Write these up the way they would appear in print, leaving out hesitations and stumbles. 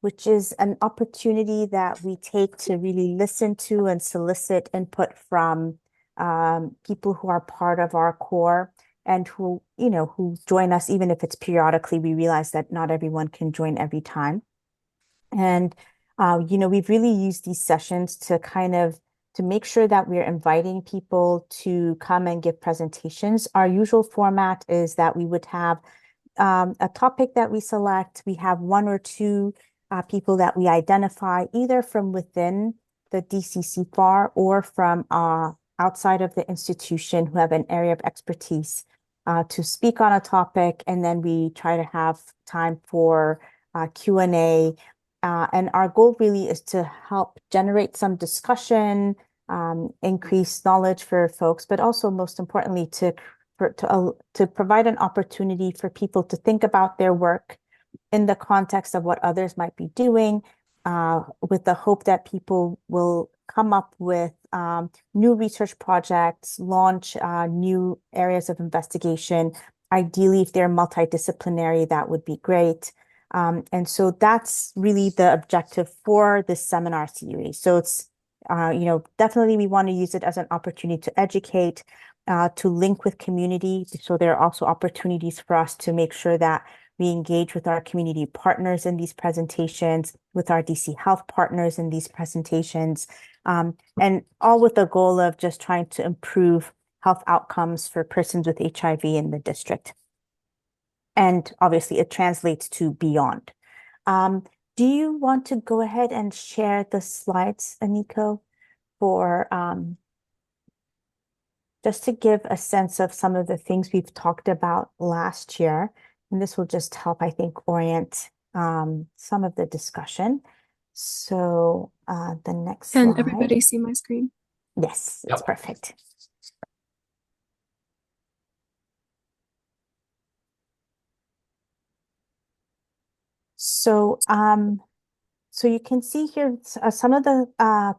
which is an opportunity that we take to really listen to and solicit input from people who are part of our core and who, who join us, even if it's periodically. We realize that not everyone can join every time. And, we've really used these sessions to to make sure that we're inviting people to come and give presentations. Our usual format is that we would have a topic that we select. We have one or two people that we identify either from within the DC CFAR or from outside of the institution who have an area of expertise to speak on a topic. And then we try to have time for Q&A. And our goal really is to help generate some discussion, increase knowledge for folks, but also most importantly to provide an opportunity for people to think about their work in the context of what others might be doing, with the hope that people will come up with new research projects, launch new areas of investigation. Ideally, if they're multidisciplinary, that would be great. And so that's really the objective for this seminar series. So it's, definitely we want to use it as an opportunity to educate, to link with community. So there are also opportunities for us to make sure that we engage with our community partners in these presentations, with our DC Health partners in these presentations, and all with the goal of just trying to improve health outcomes for persons with HIV in the district. And obviously it translates to beyond. Do you want to go ahead and share the slides, Aniko, for just to give a sense of some of the things we've talked about last year? And this will just help, I think, orient some of the discussion. So the next slide. Can everybody see my screen? Yes, it's perfect. So, so you can see here some of the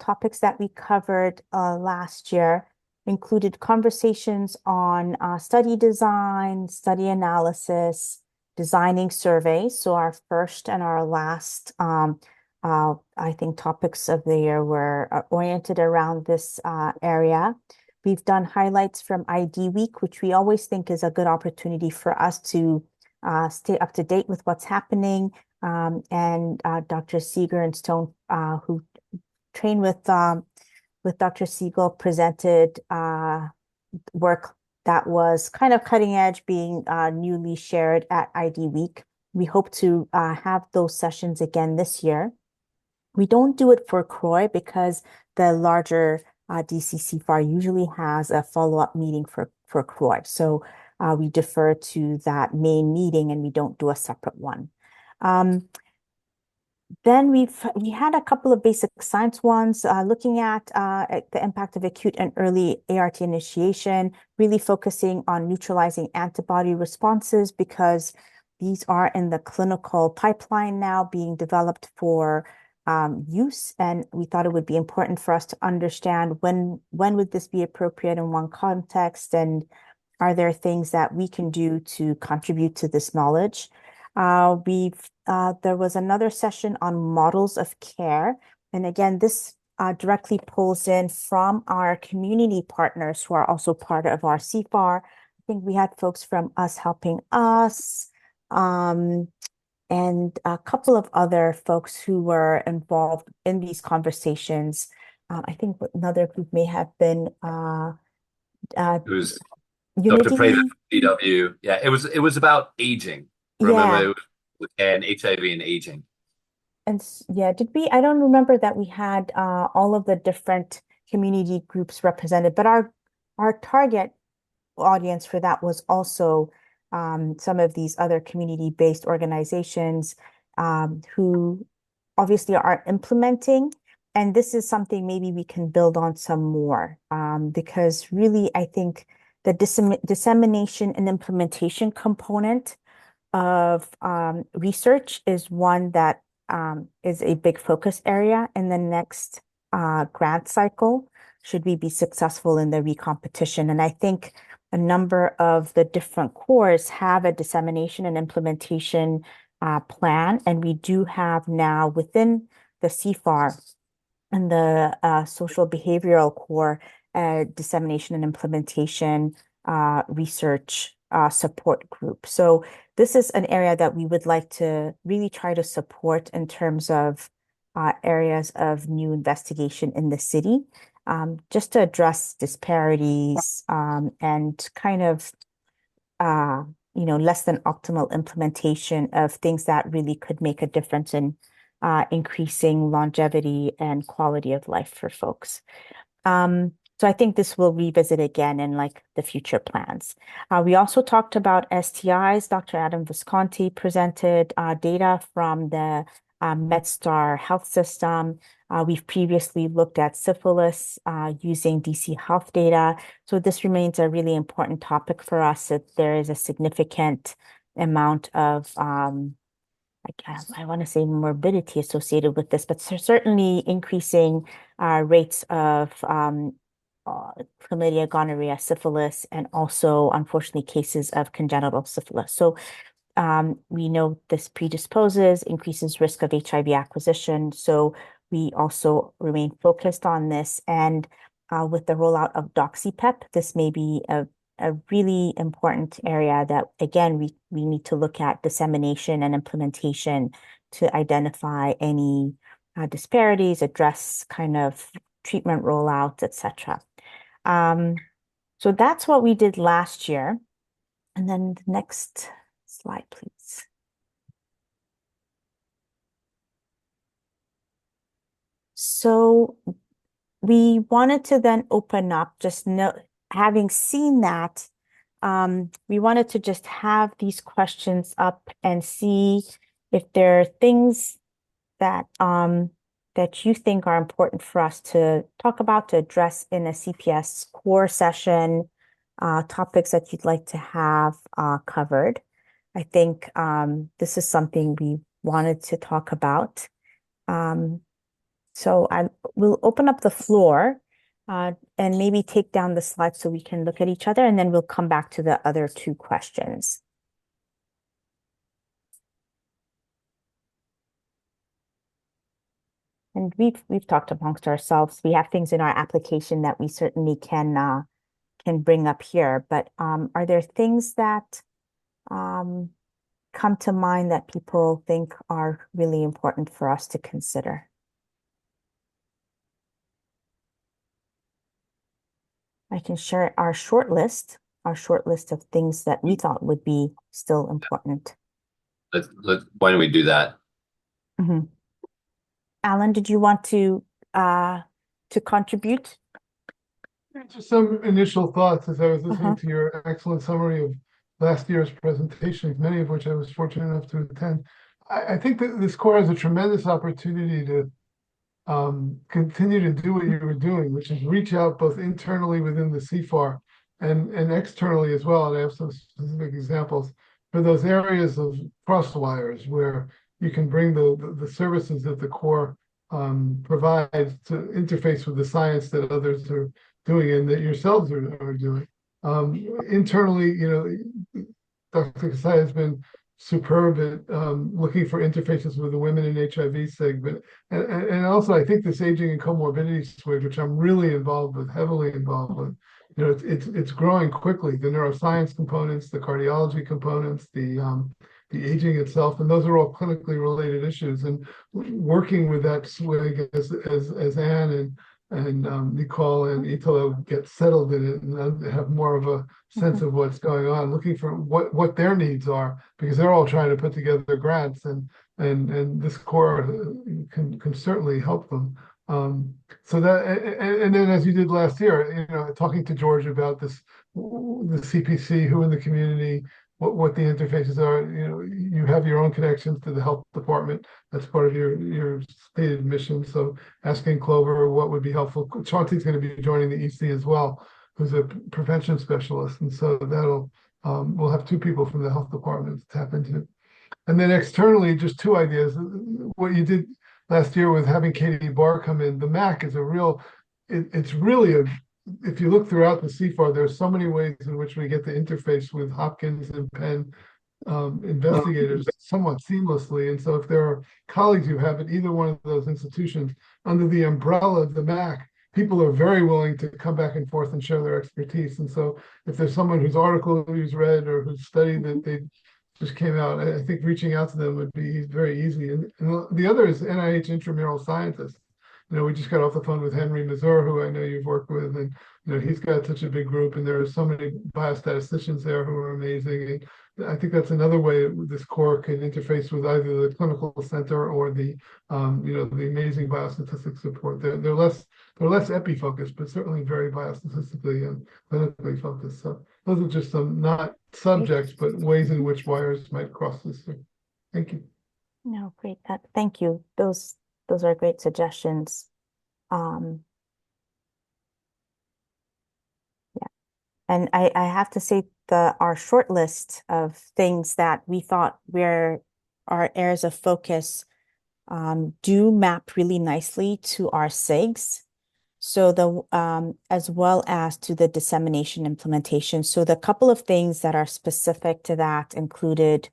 topics that we covered last year included conversations on study design, study analysis, designing surveys. So our first and our last, I think, topics of the year were oriented around this area. We've done highlights from ID Week, which we always think is a good opportunity for us to stay up to date with what's happening. And Dr. Seeger and Stone, who trained with Dr. Siegel, presented work that was kind of cutting edge, being newly shared at ID Week. We hope to have those sessions again this year. We don't do it for CROI because the larger DC CFAR usually has a follow-up meeting for CROI. So we defer to that main meeting and we don't do a separate one. Then we had a couple of basic science ones looking at the impact of acute and early ART initiation, really focusing on neutralizing antibody responses because these are in the clinical pipeline now being developed for use. And we thought it would be important for us to understand when would this be appropriate in one context, and are there things that we can do to contribute to this knowledge? There was another session on models of care. And again, this directly pulls in from our community partners who are also part of our CFAR. I think we had folks from Us Helping Us, and a couple of other folks who were involved in these conversations. I think another group may have been It was Unity. Dr. Prater from DW. Yeah, it was about aging. Remember, it was and HIV and aging. And yeah, I don't remember that we had all of the different community groups represented, but our target audience for that was also some of these other community-based organizations who obviously are implementing. And this is something maybe we can build on some more because really, I think the dissemination and implementation component of research is one that is a big focus area in the next grant cycle, should we be successful in the recompetition. And I think a number of the different cores have a dissemination and implementation plan. And we do have now within the CFAR and the social behavioral core dissemination and implementation research support group. So this is an area that we would like to really try to support in terms of areas of new investigation in the city, just to address disparities and kind of uh, less than optimal implementation of things that really could make a difference in increasing longevity and quality of life for folks. So I think this will revisit again in like the future plans. We also talked about STIs. Dr. Adam Visconti presented data from the MedStar health system. We've previously looked at syphilis using DC health data. So this remains a really important topic for us. That there is a significant amount of I want to say morbidity associated with this, but certainly increasing rates of chlamydia, gonorrhea, syphilis, and also, unfortunately, cases of congenital syphilis. So we know this predisposes, increases risk of HIV acquisition. So we also remain focused on this. And with the rollout of DoxyPEP, this may be a really important area that, again, we need to look at dissemination and implementation to identify any disparities, address kind of treatment rollouts, etc. So that's what we did last year. And then the next slide, please. So we wanted to then open up, having seen that, we wanted to just have these questions up and see if there are things that that you think are important for us to talk about, to address in a CPS core session, topics that you'd like to have covered. I think this is something we wanted to talk about. So I will open up the floor and maybe take down the slides so we can look at each other, and then we'll come back to the other two questions. And we've talked amongst ourselves. We have things in our application that we certainly can bring up here. But are there things that come to mind that people think are really important for us to consider? I can share our short list of things that we thought would be still important. Why don't we do that? Mm-hmm. Alan, did you want to contribute? Just some initial thoughts as I was listening to your excellent summary of last year's presentations, many of which I was fortunate enough to attend. I think that this core has a tremendous opportunity to continue to do what you were doing, which is reach out both internally within the CFAR and externally as well. And I have some specific examples for those areas of crosswires where you can bring the services that the core provides to interface with the science that others are doing and that yourselves are doing. Internally, Dr. Kasai has been superb at looking for interfaces with the women in HIV segment. And also, I think this aging and comorbidity switch, which I'm really involved with, heavily involved with, it's growing quickly. The neuroscience components, the cardiology components, the aging itself, and those are all clinically related issues. And working with that swig as Anne and Nicole and Italo get settled in it and have more of a sense of what's going on, looking for what their needs are, because they're all trying to put together grants, and this core can certainly help them. So that, and then as you did last year, talking to George about the CPC, who in the community, what the interfaces are. You have your own connections to the health department. That's part of your stated mission. So asking Clover what would be helpful. Chauncey's going to be joining the EC as well, who's a prevention specialist, and so we'll have two people from the health department to tap into. And then externally, just two ideas. What you did last year with having Katie Barr come in, the MAC is it's really if you look throughout the CFAR, there's so many ways in which we get to interface with Hopkins and Penn investigators somewhat seamlessly. And so if there are colleagues you have at either one of those institutions under the umbrella of the MAC, people are very willing to come back and forth and share their expertise. And so if there's someone whose article who's read or whose study that they just came out, I think reaching out to them would be very easy. And the other is NIH intramural scientists. We just got off the phone with Henry Mazur, who I know you've worked with, and he's got such a big group, and there are so many biostatisticians there who are amazing. And I think that's another way this core can interface with either the clinical center or the the amazing biostatistics support. They're less epi focused, but certainly very biostatistically and clinically focused. So those are just some not subjects, but ways in which wires might cross this thing. Thank you. No, great. Thank you. Those are great suggestions. Yeah. And I have to say our short list of things that we thought were our areas of focus do map really nicely to our SIGs. So as well as to the dissemination implementation. So the couple of things that are specific to that included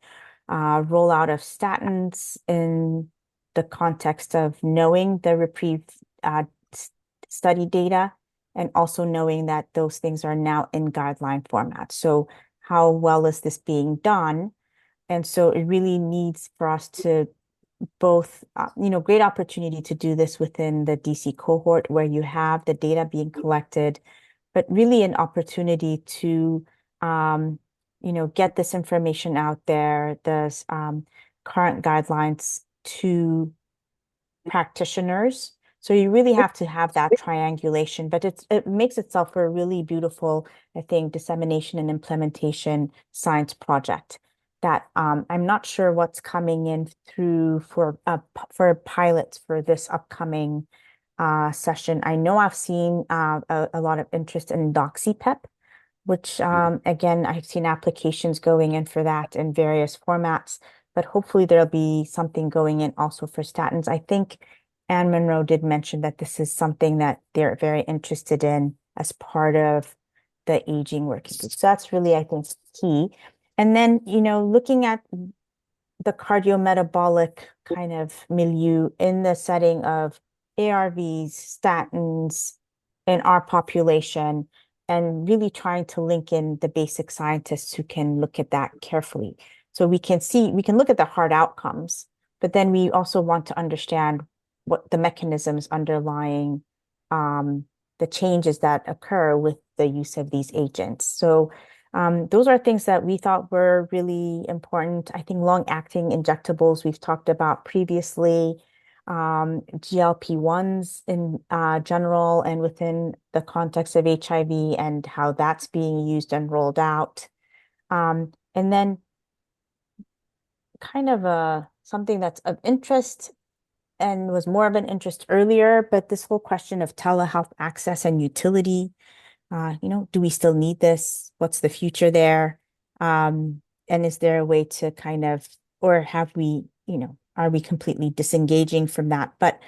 rollout of statins in the context of knowing the reprieve study data and also knowing that those things are now in guideline format. So how well is this being done? And so it really needs for us to both, great opportunity to do this within the DC cohort where you have the data being collected, but really an opportunity to, get this information out there, the current guidelines to practitioners. So you really have to have that triangulation, but it makes itself a really beautiful, I think, dissemination and implementation science project that I'm not sure what's coming in through for pilots for this upcoming session. I know I've seen a lot of interest in DoxyPEP, which again, I've seen applications going in for that in various formats, but hopefully there'll be something going in also for statins. I think Anne Monroe did mention that this is something that they're very interested in as part of the aging working group. So that's really, I think, key. And then, looking at the cardiometabolic kind of milieu in the setting of ARVs, statins in our population, and really trying to link in the basic scientists who can look at that carefully. So we can look at the hard outcomes, but then we also want to understand what the mechanisms underlying the changes that occur with the use of these agents. So those are things that we thought were really important. I think long-acting injectables we've talked about previously, GLP-1s in general and within the context of HIV and how that's being used and rolled out. And then kind of something that's of interest and was more of an interest earlier, but this whole question of telehealth access and utility. Do we still need this? What's the future there? And is there a way to kind of, or have we, are we completely disengaging from that? But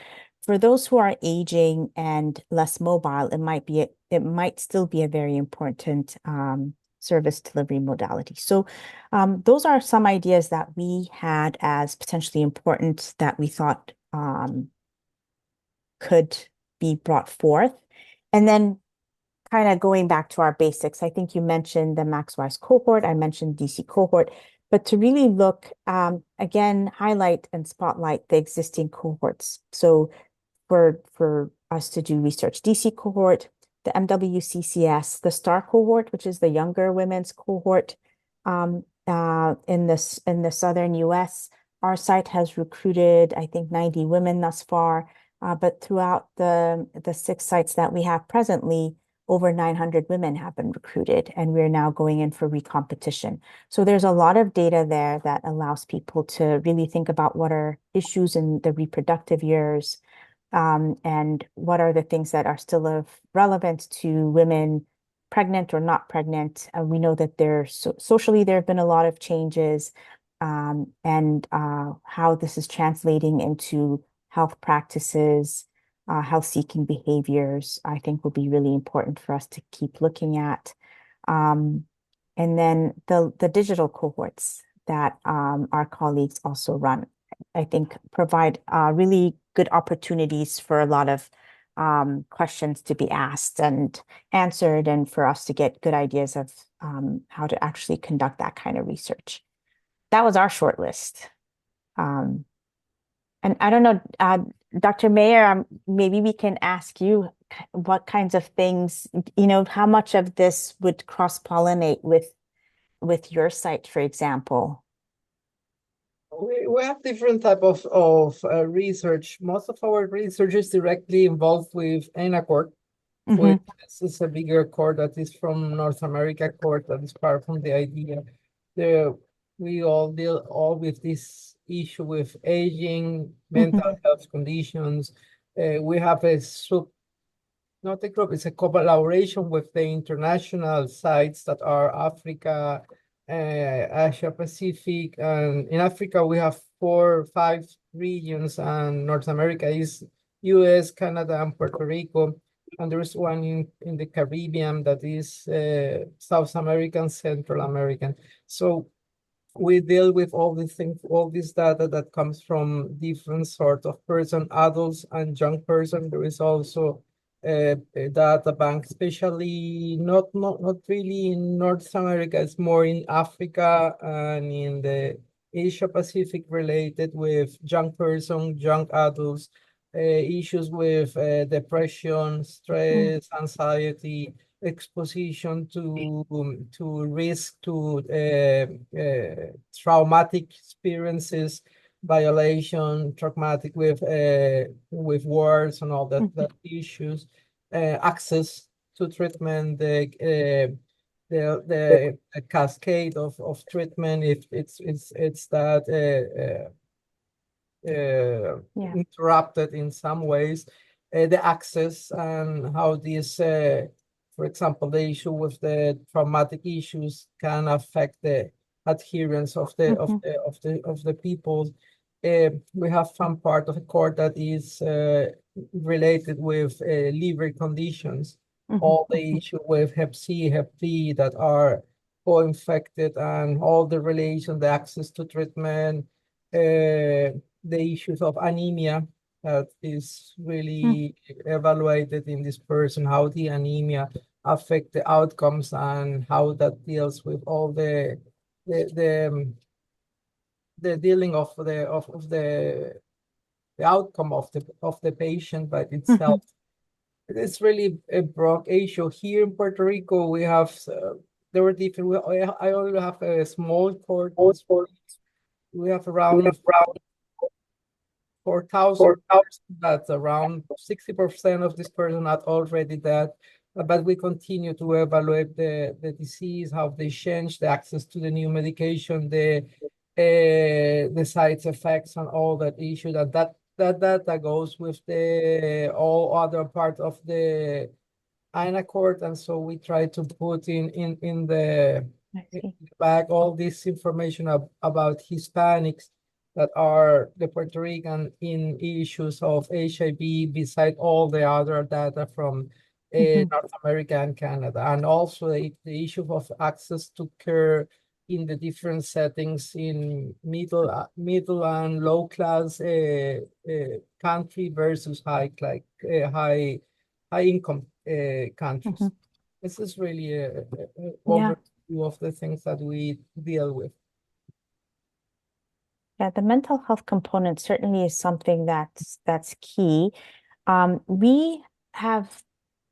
for those who are aging and less mobile, it might still be a very important service delivery modality. So those are some ideas that we had as potentially important that we thought could be brought forth. And then kind of going back to our basics, I think you mentioned the MaxWise cohort, I mentioned DC cohort, but to really look, again, highlight and spotlight the existing cohorts. So for us to do research, DC cohort, the MWCCS, the STAR cohort, which is the younger women's cohort in the southern US. Our site has recruited, I think, 90 women thus far, but throughout the 6 sites that we have presently, over 900 women have been recruited, and we're now going in for recompetition. So there's a lot of data there that allows people to really think about what are issues in the reproductive years, and what are the things that are still of relevance to women pregnant or not pregnant. We know that socially there have been a lot of changes, and how this is translating into health practices, health-seeking behaviors, I think will be really important for us to keep looking at. And then the digital cohorts that our colleagues also run, I think provide really good opportunities for a lot of questions to be asked and answered, and for us to get good ideas of how to actually conduct that kind of research. That was our short list. And I don't know, Dr. Mayer, maybe we can ask you what kinds of things, how much of this would cross-pollinate with your site, for example? We have different type of research. Most of our research is directly involved with ENACORD, which is a bigger core that is from North America core that is part from the idea. We all deal with this issue with aging, mental health conditions. We have not a group, it's a collaboration with the international sites that are Africa, Asia Pacific, and in Africa we have 4 or 5 regions, and North America is US, Canada, and Puerto Rico, and there is one in the Caribbean that is South American, Central American. So we deal with all these things, all this data that comes from different sort of person, adults and young person. There is also a data bank, especially not really in North America, it's more in Africa and in the Asia Pacific related with young person, young adults, issues with depression, stress, anxiety, exposition to risk to traumatic experiences, violation, traumatic with wars and all that issues, access to treatment, the cascade of treatment if it's that interrupted in some ways, the access and how this for example, the issue with the traumatic issues can affect the adherence of the people. We have some part of the core that is related with liver conditions, all the issue with Hep C, Hep B that are co-infected, and all the relation, the access to treatment, the issues of anemia that is really evaluated in this person, how the anemia affect the outcomes and how that deals with all the dealing of the outcome of the patient by itself. It's really a broad issue. Here in Puerto Rico, we have there were different. I only have a small court. We have around 4,000. That's around 60% of this person are already dead. But we continue to evaluate the disease, how they change, the access to the new medication, the side effects, and all that issue. That goes with the all other part of the INACORD, and so we try to put in the back all this information about Hispanics that are the Puerto Rican in issues of HIV, beside all the other data from North America and Canada, and also the issue of access to care in the different settings in middle and low class country versus high income countries. This is really a overview of the things that we deal with. Yeah, the mental health component certainly is something that's key. We have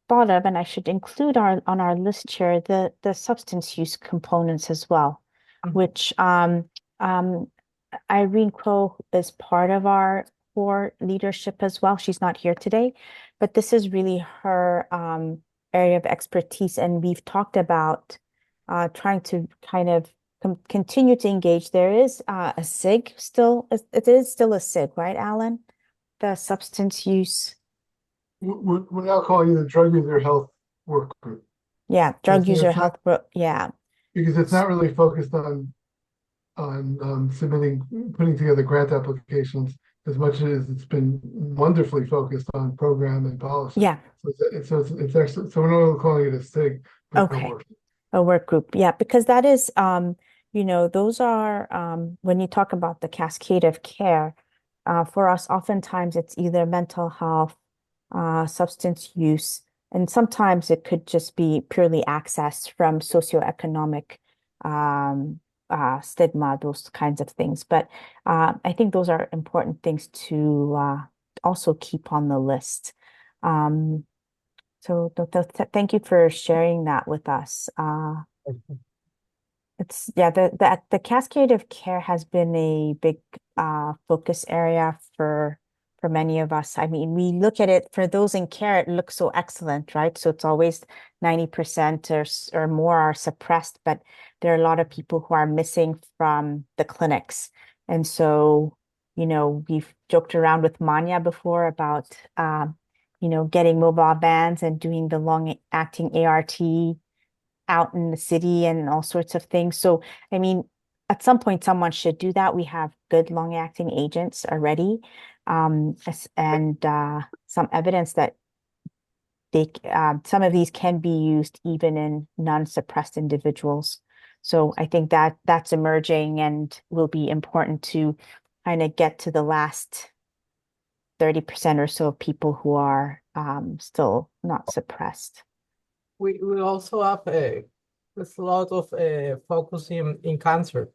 thought of, and I should include on our list here, the substance use components as well, which Irene Crow is part of our core leadership as well. She's not here today, but this is really her area of expertise, and we've talked about trying to kind of continue to engage. There is a SIG still. It is still a SIG, right, Alan? The substance use. We're now calling it the Drug User Health Work Group. Yeah, Drug User Health Group. Yeah, because it's not really focused on putting together grant applications as much as it's been wonderfly focused on program and policy. Yeah. So it's actually, so we're not calling it a SIG, but okay. A work group. Yeah, because that is those are, when you talk about the cascade of care, for us, oftentimes it's either mental health, substance use, and sometimes it could just be purely access from socioeconomic um, stigma, those kinds of things. But I think those are important things to also keep on the list. Um, so thank you for sharing that with us. It's yeah, the cascade of care has been a big focus area for many of us. I mean, we look at it for those in care, it looks so excellent, right? So it's always 90% or more are suppressed, but there are a lot of people who are missing from the clinics. And so, we've joked around with Manya before about getting mobile vans and doing the long-acting ART out in the city and all sorts of things. So, I mean, at some point, someone should do that. We have good long-acting agents already, and some evidence that some of these can be used even in non-suppressed individuals. So I think that that's emerging and will be important to kind of get to the last 30% or so of people who are still not suppressed. We also have there's a lot of focus in cancer,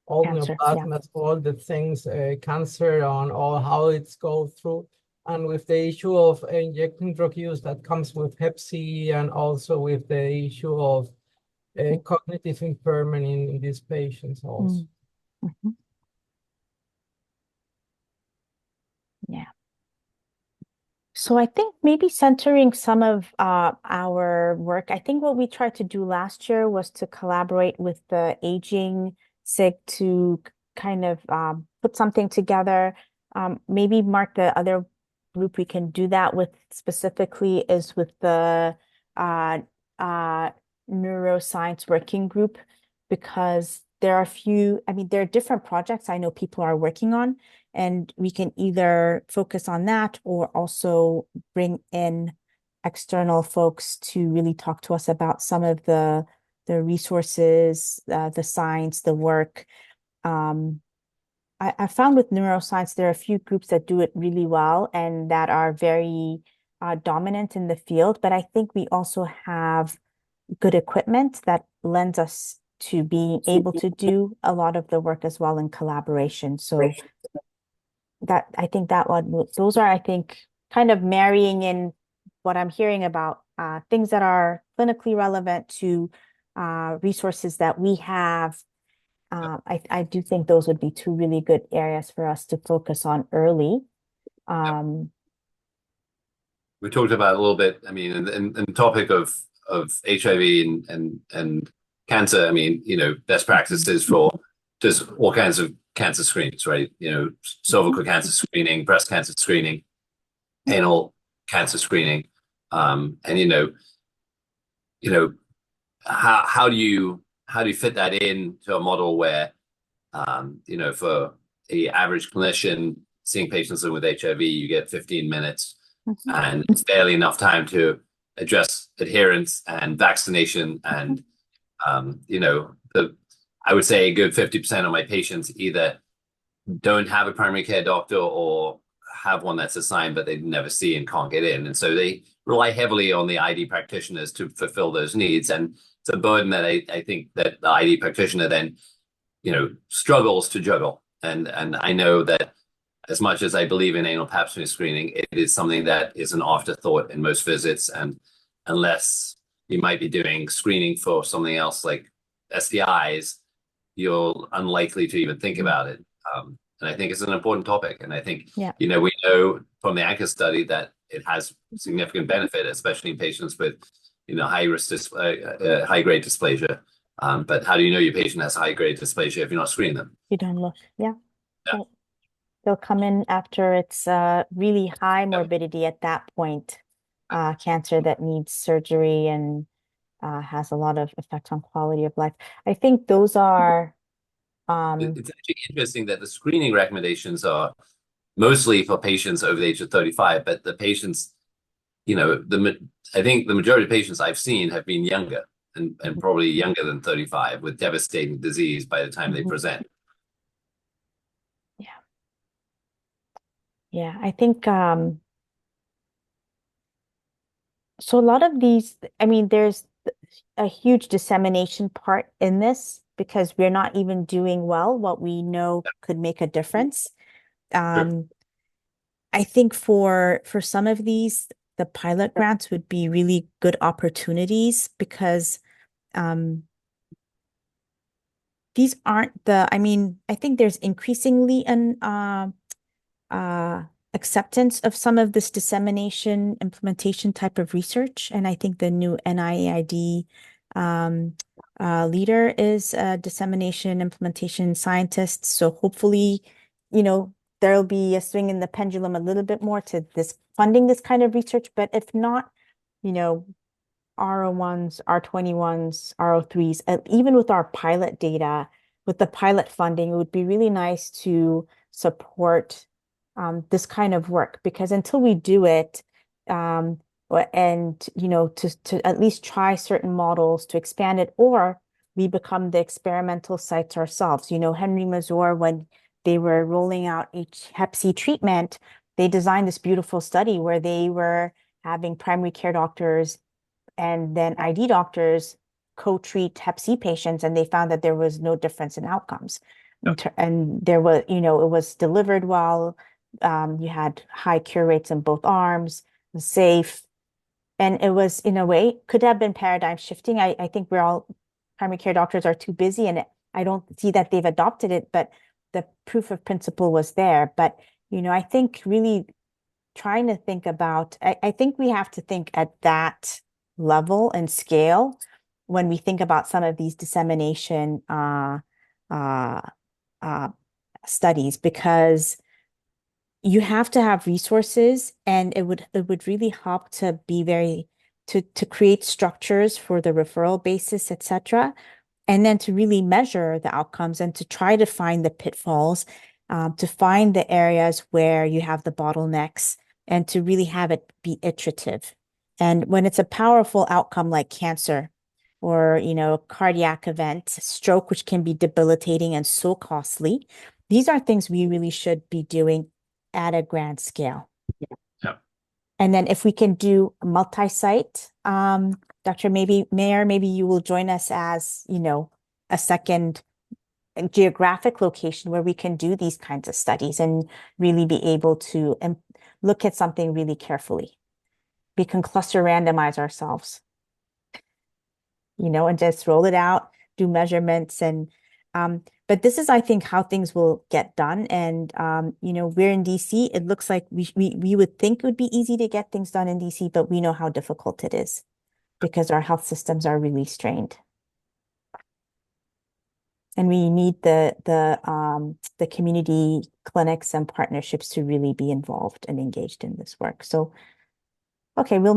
all Cancer, yeah. neoplasms, all the things, cancer on all how it's go through. And with the issue of injecting drug use that comes with Hep C, and also with the issue of cognitive impairment in these patients also. Mm-hmm. Yeah. So I think maybe centering some of our work, I think what we tried to do last year was to collaborate with the aging SIG to kind of put something together. Maybe Mark, the other group we can do that with specifically is with the uh, neuroscience working group, because there are a few, I mean, there are different projects I know people are working on. And we can either focus on that or also bring in external folks to really talk to us about some of the resources, the science, the work. I found with neuroscience, there are a few groups that do it really well and that are very dominant in the field. But I think we also have good equipment that lends us to being able to do a lot of the work as well in collaboration. So that I think that one, those are, I think, kind of marrying in what I'm hearing about things that are clinically relevant to resources that we have. I do think those would be two really good areas for us to focus on early. We talked about a little bit, I mean, in the topic of HIV and cancer, I mean, best practices for just all kinds of cancer screenings, right? Cervical cancer screening, breast cancer screening, anal cancer screening. And how do you fit that into a model where for the average clinician seeing patients with HIV, you get 15 minutes and it's barely enough time to address adherence and vaccination. And I would say a good 50% of my patients either don't have a primary care doctor or have one that's assigned, but they never see and can't get in. And so they rely heavily on the ID practitioners to fulfill those needs. And it's a burden that I think that the ID practitioner then, struggles to juggle. And I know that as much as I believe in anal pap smear screening, it is something that is an afterthought in most visits. And unless you might be doing screening for something else like STIs, you're unlikely to even think about it. And I think it's an important topic. And I think, we know from the ANCHOR study that it has significant benefit, especially in patients with, high-grade dysplasia. But how do you know your patient has high-grade dysplasia if you're not screening them? You don't look, yeah. They'll come in after it's really high morbidity at that point, cancer that needs surgery and has a lot of effect on quality of life. I think those are it's actually interesting that the screening recommendations are mostly for patients over the age of 35, but the patients, I think the majority of patients I've seen have been younger. and probably younger than 35 with devastating disease by the time they present. Yeah. Yeah, I think so a lot of these, I mean, there's a huge dissemination part in this because we're not even doing well what we know could make a difference. I think for some of these, the pilot grants would be really good opportunities because these aren't I mean, I think there's increasingly an acceptance of some of this dissemination implementation type of research. And I think the new NIAID leader is a dissemination implementation scientist. So hopefully, there'll be a swing in the pendulum a little bit more to this funding this kind of research. But if not, R01s, R21s, R03s, even with our pilot data, with the pilot funding, it would be really nice to support this kind of work because until we do it, and to at least try certain models to expand it, or we become the experimental sites ourselves. Henry Mazur, when they were rolling out Hep C treatment, they designed this beautiful study where they were having primary care doctors and then ID doctors co-treat Hep C patients, and they found that there was no difference in outcomes. And there was, it was delivered well. You had high cure rates in both arms, safe. And it was, in a way, could have been paradigm shifting. I think primary care doctors are too busy, and I don't see that they've adopted it, but the proof of principle was there. But, I think really trying to think about, I think we have to think at that level and scale when we think about some of these dissemination studies, because you have to have resources, and it would really help to be to create structures for the referral basis, etc. And then to really measure the outcomes and to try to find the pitfalls, to find the areas where you have the bottlenecks, and to really have it be iterative. And when it's a powerful outcome like cancer or, cardiac event, stroke, which can be debilitating and so costly, these are things we really should be doing at a grand scale. Yeah. And then if we can do multi-site, Dr. Mayer, maybe you will join us as, a second geographic location where we can do these kinds of studies and really be able to look at something really carefully. We can cluster randomize ourselves, and just roll it out, do measurements. And but this is, I think, how things will get done. And we're in DC. It looks like we would think it would be easy to get things done in DC, but we know how difficult it is because our health systems are really strained. And we need the community clinics and partnerships to really be involved and engaged in this work. So, okay, we'll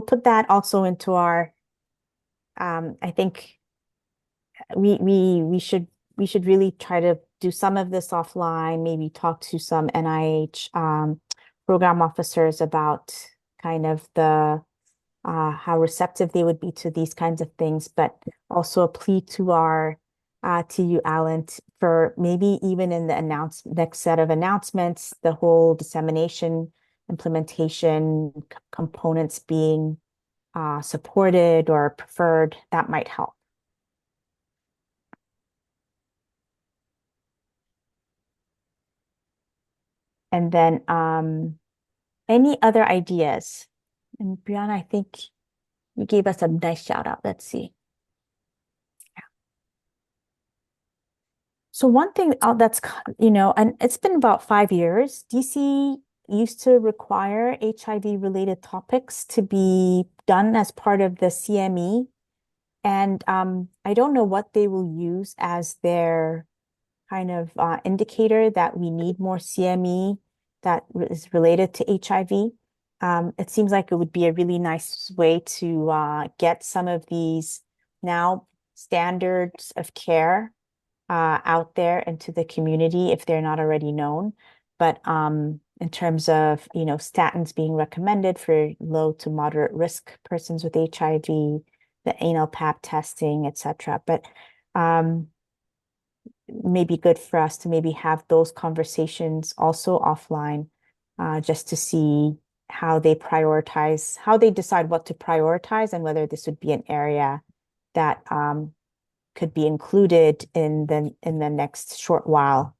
put that also into our, I think we should really try to do some of this offline, maybe talk to some NIH program officers about kind of how receptive they would be to these kinds of things, but also a plea to you, Alan, for maybe even in the next set of announcements, the whole dissemination implementation components being supported or preferred, that might help. And then any other ideas? And Brianna, I think you gave us a nice shout out. Let's see. So one thing that's, and it's been about 5 years, DC used to require HIV-related topics to be done as part of the CME. And I don't know what they will use as their kind of indicator that we need more CME that is related to HIV. It seems like it would be a really nice way to get some of these now standards of care out there into the community if they're not already known. But in terms of, statins being recommended for low to moderate risk persons with HIV, the anal pap testing, etc. But maybe good for us to maybe have those conversations also offline, just to see how they prioritize, how they decide what to prioritize, and whether this would be an area that could be included in the next short while.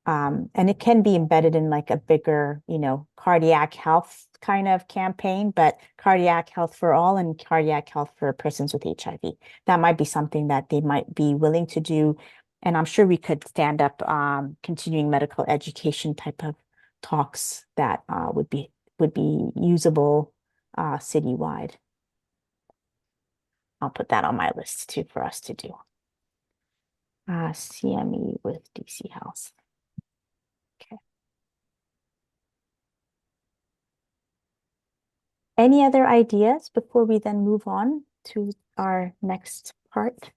And it can be embedded in like a bigger, cardiac health kind of campaign, but cardiac health for all and cardiac health for persons with HIV. That might be something that they might be willing to do. And I'm sure we could stand up continuing medical education type of talks that would be usable citywide. I'll put that on my list too for us to do. CME with DC Health. Okay. Any other ideas before we then move on to our next part?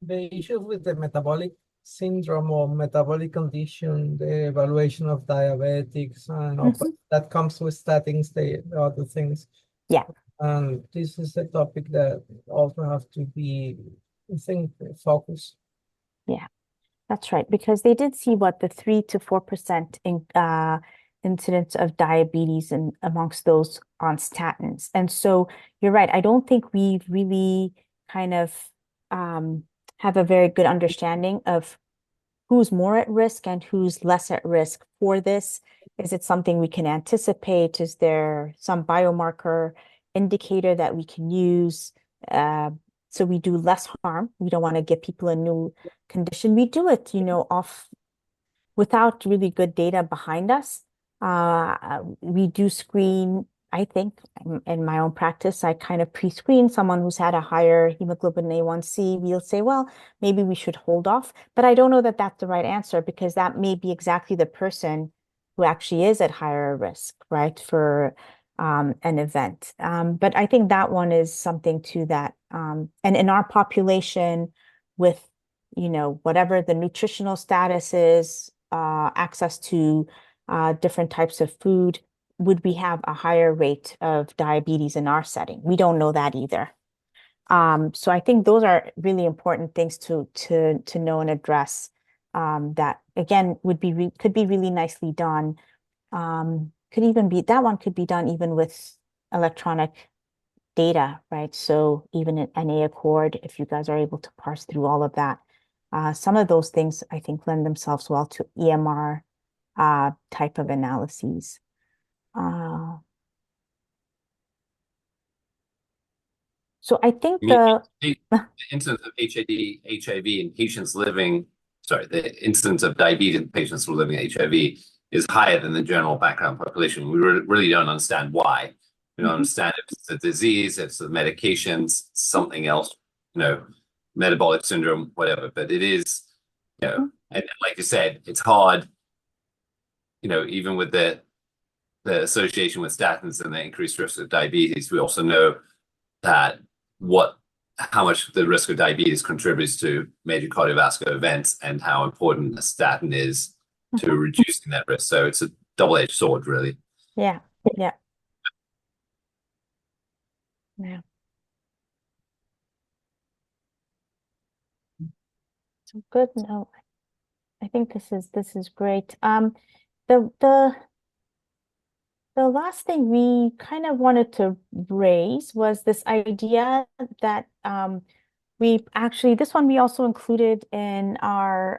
The issue with the metabolic syndrome or metabolic condition, the evaluation of diabetics and all that comes with statins, the other things. Yeah. And this is a topic that also has to be, I think, focused. Yeah, that's right. Because they did see what the 3 to 4% incidence of diabetes amongst those on statins. And so you're right. I don't think we've really kind of have a very good understanding of who's more at risk and who's less at risk for this. Is it something we can anticipate? Is there some biomarker indicator that we can use so we do less harm? We don't want to give people a new condition. We do it, off without really good data behind us. We do screen, I think, in my own practice, I kind of pre-screen someone who's had a higher hemoglobin A1C. We'll say, well, maybe we should hold off. But I don't know that that's the right answer, because that may be exactly the person who actually is at higher risk, right, for an event. But I think that one is something to that. And in our population with, whatever the nutritional status is, access to different types of food, would we have a higher rate of diabetes in our setting? We don't know that either. So I think those are really important things to know and address. That again could be really nicely done. Could even be that one could be done even with electronic data, right? So even an NA Accord, if you guys are able to parse through all of that, some of those things I think lend themselves well to EMR type of analyses. So I think the incidence of HIV in patients living, the incidence of diabetes in patients who are living with HIV is higher than the general background population. We really don't understand why. We don't understand if it's a disease, if it's the medications, something else, metabolic syndrome, whatever. But it is, and like you said, it's hard, even with the association with statins and the increased risk of diabetes. We also know that how much the risk of diabetes contributes to major cardiovascular events and how important a statin is to reducing that risk. So it's a double-edged sword, really. Yeah. So good. No, I think this is great. The last thing we kind of wanted to raise was this idea that this one we also included in our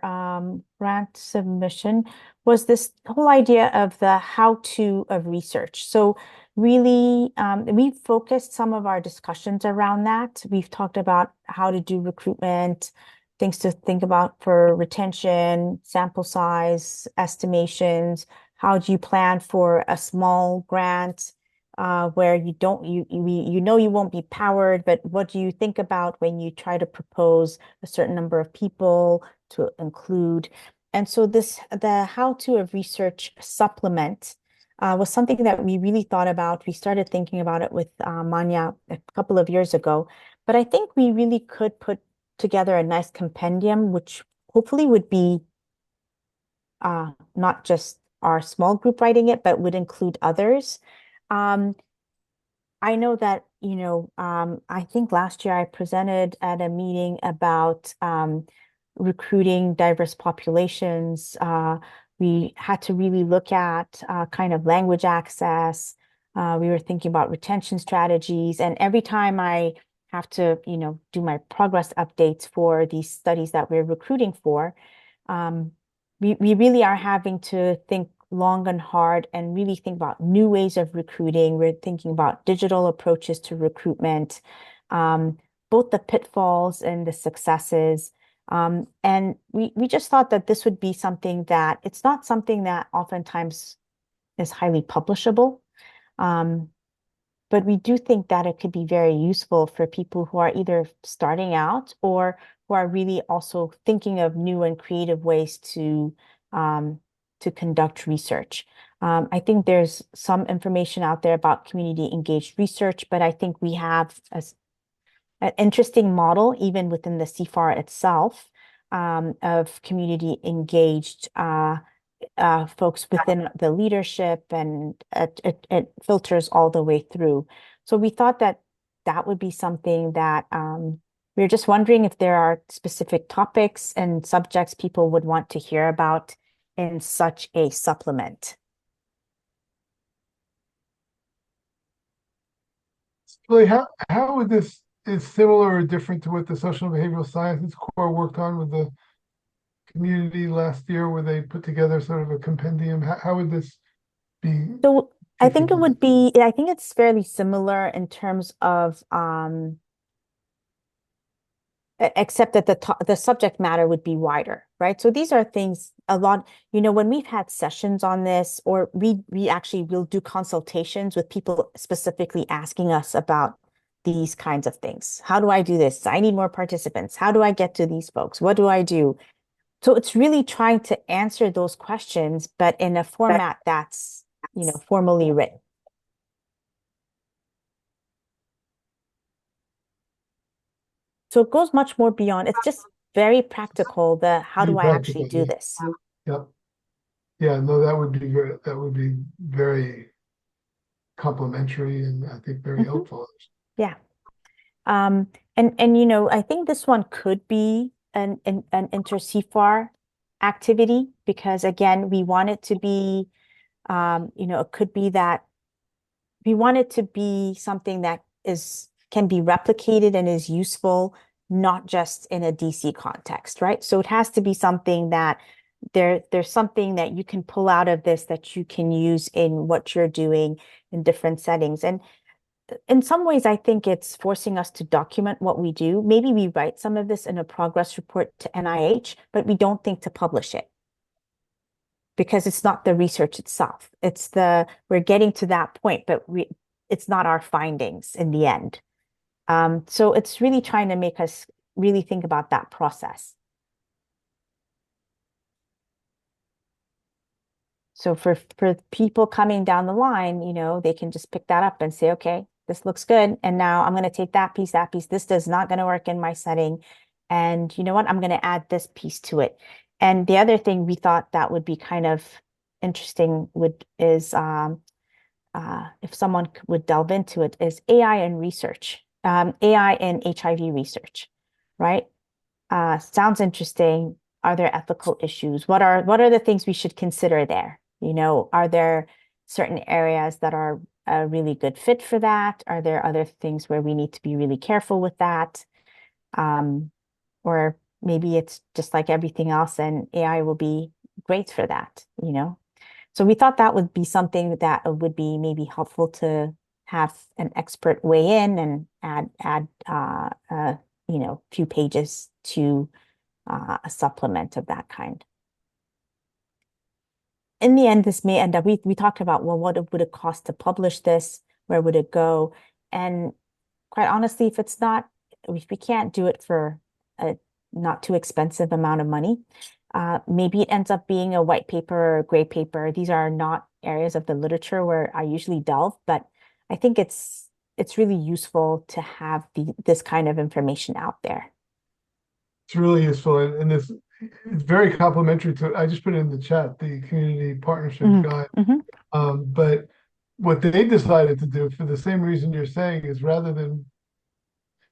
grant submission, was this whole idea of the how-to of research. So really, we've focused some of our discussions around that. We've talked about how to do recruitment, things to think about for retention, sample size, estimations. How do you plan for a small grant where you won't be powered, but what do you think about when you try to propose a certain number of people to include? And so the how-to of research supplement was something that we really thought about. We started thinking about it with Manya a couple of years ago, but I think we really could put together a nice compendium, which hopefully would be not just our small group writing it, but would include others. I know that, I think last year I presented at a meeting about recruiting diverse populations. We had to really look at kind of language access. We were thinking about retention strategies. And every time I have to, do my progress updates for these studies that we're recruiting for, we really are having to think long and hard and really think about new ways of recruiting. We're thinking about digital approaches to recruitment, both the pitfalls and the successes. And we just thought that this would be something that it's not something that oftentimes is highly publishable. But we do think that it could be very useful for people who are either starting out or who are really also thinking of new and creative ways to conduct research. I think there's some information out there about community engaged research, but I think we have an interesting model even within the CFAR itself of community engaged folks within the leadership, and it filters all the way through. So we thought that that would be something that we're just wondering if there are specific topics and subjects people would want to hear about in such a supplement. Really, how would this is similar or different to what the social and behavioral sciences core worked on with the community last year, where they put together sort of a compendium? How would this be? So I think it would be, I think it's fairly similar in terms of except that the subject matter would be wider, right? So these are things a lot, when we've had sessions on this, or we actually will do consultations with people specifically asking us about these kinds of things. How do I do this? I need more participants. How do I get to these folks? What do I do? So it's really trying to answer those questions, but in a format that's, formally written. So it goes much more beyond, it's just very practical, how do I actually do this? Yep. Yeah, no, that would be very, very complimentary, and I think very helpful. Yeah. And I think this one could be an inter-CFAR activity, because again, we want it to be, it could be that we want it to be something that can be replicated and is useful, not just in a DC context, right? So it has to be something that there's something that you can pull out of this that you can use in what you're doing in different settings. And in some ways, I think it's forcing us to document what we do. Maybe we write some of this in a progress report to NIH, but we don't think to publish it, because it's not the research itself. We're getting to that point, but it's not our findings in the end. So it's really trying to make us really think about that process. So for people coming down the line, they can just pick that up and say, okay, this looks good. And now I'm going to take that piece. This does not going to work in my setting. And you know what? I'm going to add this piece to it. And the other thing we thought that would be kind of interesting is if someone would delve into it, is AI and research, AI and HIV research, right? Sounds interesting. Are there ethical issues? What are the things we should consider there? Are there certain areas that are a really good fit for that? Are there other things where we need to be really careful with that? Or maybe it's just like everything else and AI will be great for that, So we thought that would be something that would be maybe helpful to have an expert weigh in and add few pages to a supplement of that kind. In the end, this may end up, we talked about, well, what would it cost to publish this? Where would it go? And quite honestly, if we can't do it for a not too expensive amount of money, maybe it ends up being a white paper or a gray paper. These are not areas of the literature where I usually delve, but I think it's really useful to have this kind of information out there. It's really useful, and this, it's very complimentary to, I just put it in the chat, the community partnership guide. But what they decided to do for the same reason you're saying is rather than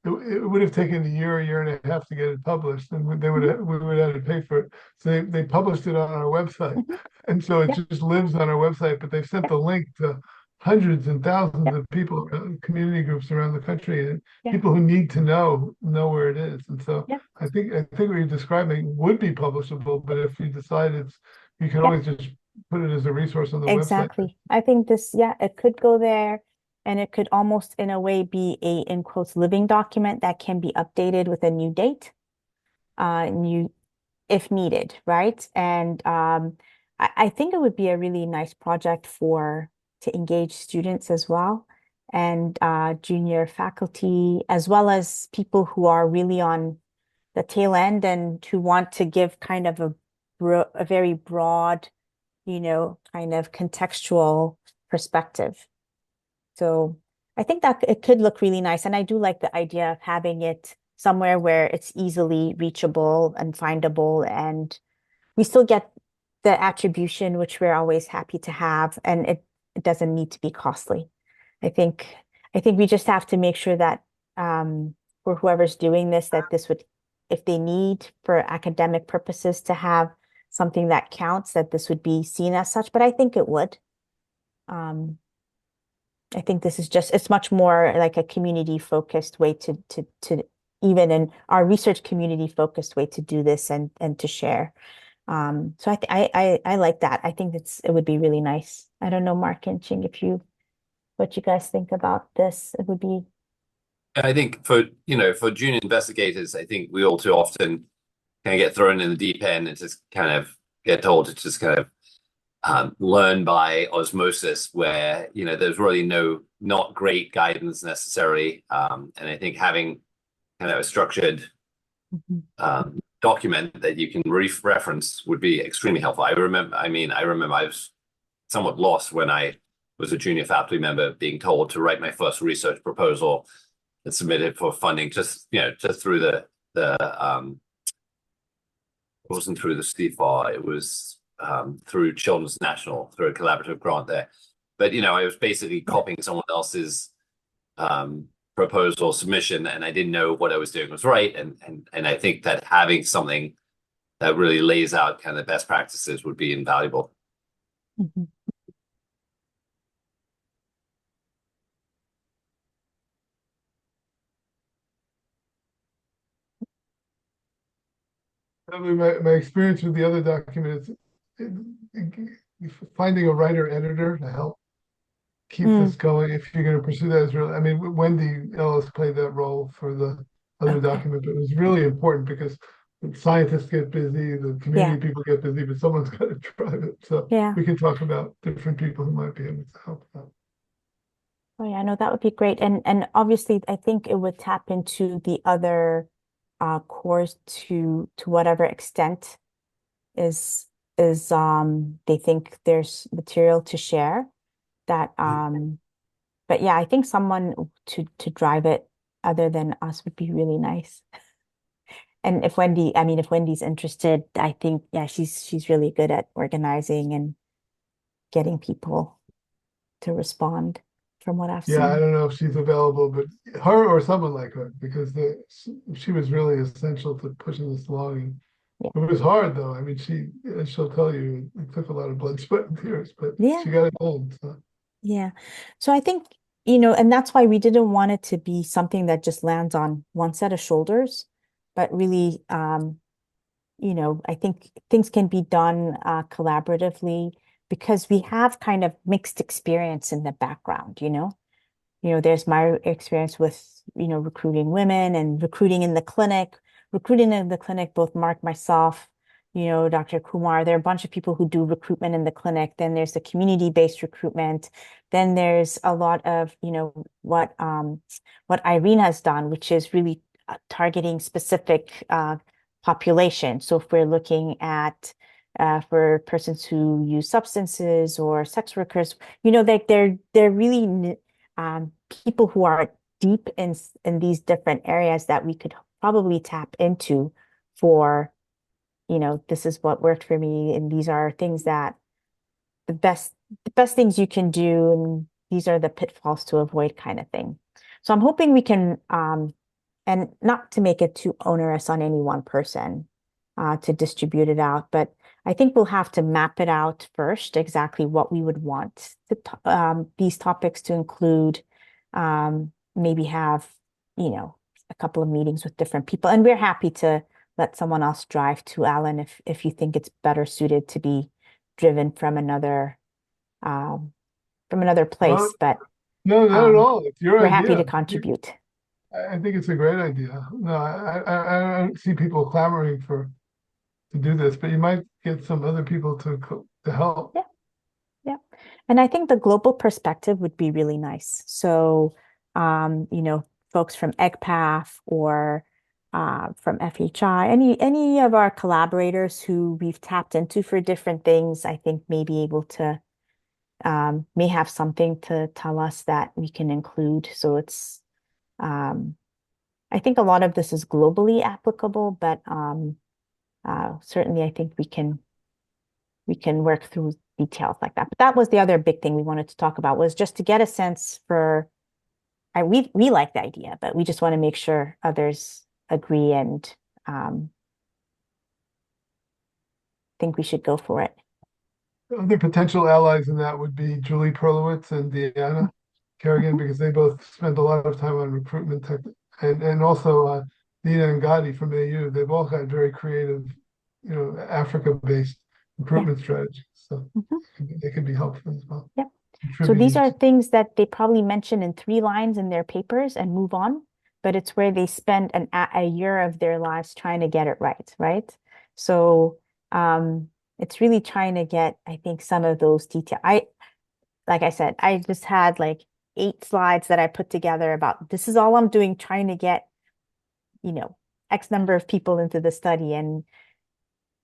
it would have taken a year and a half to get it published, and we would have to pay for it. So they published it on our website, and so it Yeah. just lives on our website. But they've sent the link to hundreds and thousands of people, community groups around the country, and people who need to know where it is. And so I think what you're describing would be publishable, but if you decide you can always just put it as a resource on the website. Exactly. I think this, it could go there, and it could almost in a way be a, in quotes, living document that can be updated with a new date, if needed, right? And I think it would be a really nice project to engage students as well, and junior faculty, as well as people who are really on the tail end and who want to give kind of a very broad, kind of contextual perspective. So I think that it could look really nice. And I do like the idea of having it somewhere where it's easily reachable and findable, and we still get the attribution, which we're always happy to have, and it doesn't need to be costly. I think we just have to make sure that for whoever's doing this, that this would, if they need for academic purposes to have something that counts, that this would be seen as such, but I think it would. I think this is it's much more like a community focused way to even in our research community focused way to do this and to share. So I like that. I think it would be really nice. I don't know, Mark and Ching, what you guys think about this. It would be. I think for junior investigators, I think we all too often kind of get thrown in the deep end and just kind of get told to just kind of learn by osmosis, where there's really not great guidance necessarily. And I think having kind of a structured document that you can reference would be extremely helpful. I remember I was somewhat lost when I was a junior faculty member, being told to write my first research proposal and submit it for funding just through the it wasn't through the CFAR, it was through Children's National, through a collaborative grant there. But I was basically copying someone else's proposal submission, and I didn't know what I was doing was right. And I think that having something that really lays out kind of the best practices would be invaluable. I mean, my experience with the other documents, finding a writer editor to help keep this going, if you're going to pursue that, is really, I mean, Wendy Ellis played that role for the other document, but it was really important because scientists get busy, the community people get busy, but someone's got to drive it. So we can talk about different people who might be able to help out. Oh yeah, no, that would be great. And obviously I think it would tap into the other cores to whatever extent is they think there's material to share that but yeah, I think someone to drive it other than us would be really nice. And if Wendy's interested, I think she's really good at organizing and getting people to respond, from what I've seen. I don't know if she's available, but her or someone like her, because she was really essential to pushing this along. It was hard though. I mean, she'll tell you it took a lot of blood, sweat, and tears, but she got it done. So. Yeah. So I think, and that's why we didn't want it to be something that just lands on one set of shoulders, but really, I think things can be done collaboratively, because we have kind of mixed experience in the background, there's my experience with, recruiting women and recruiting in the clinic, both Mark, myself, Dr. Kumar, there are a bunch of people who do recruitment in the clinic. Then there's the community-based recruitment. Then there's a lot of, what Irene has done, which is really targeting specific population. So if we're looking at for persons who use substances or sex workers, they're really people who are deep in these different areas that we could probably tap into for this is what worked for me, and these are things that the best things you can do, and these are the pitfalls to avoid, kind of thing. So I'm hoping we can, and not to make it too onerous on any one person, to distribute it out, but I think we'll have to map it out first, exactly what we would want these topics to include, maybe have, a couple of meetings with different people. And we're happy to let someone else drive to Alan if you think it's better suited to be driven from another place. But No, not at all. It's your we're idea. happy to contribute. I think it's a great idea. No, I don't see people clamoring to do this, but you might get some other people to help. Yeah. Yeah. And I think the global perspective would be really nice. So, folks from EGPAF or from FHI, any of our collaborators who we've tapped into for different things, I think may be able to, may have something to tell us that we can include. So it's, I think a lot of this is globally applicable, but certainly I think we can work through details like that. But that was the other big thing we wanted to talk about, was just to get a sense for, we like the idea, but we just want to make sure others agree and think we should go for it. Other potential allies in that would be Julie Perlowitz and Deanna Kerrigan, because they both spend a lot of time on recruitment tech, and also Nina and Gotti from AU. They've all got very creative, Africa-based recruitment strategies. So they could be helpful as well. Yeah. So these are things that they probably mention in 3 lines in their papers and move on, but it's where they spend a year of their lives trying to get it right? So it's really trying to get, I think, some of those details. Like I said, I just had like 8 slides that I put together about this is all I'm doing, trying to get, X number of people into the study. And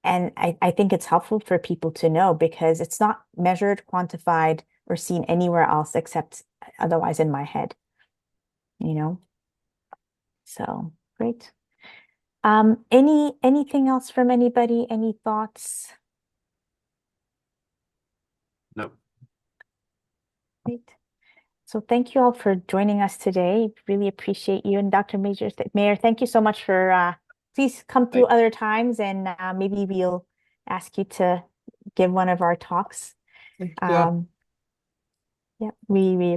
I think it's helpful for people to know, because it's not measured, quantified, or seen anywhere else except otherwise in my head, So great. Anything else from anybody? Any thoughts? No. Great. So thank you all for joining us today. Really appreciate you. And Dr. Mayer, thank you so much for, please come through other times, and maybe we'll ask you to give one of our talks. Yeah. Yeah, we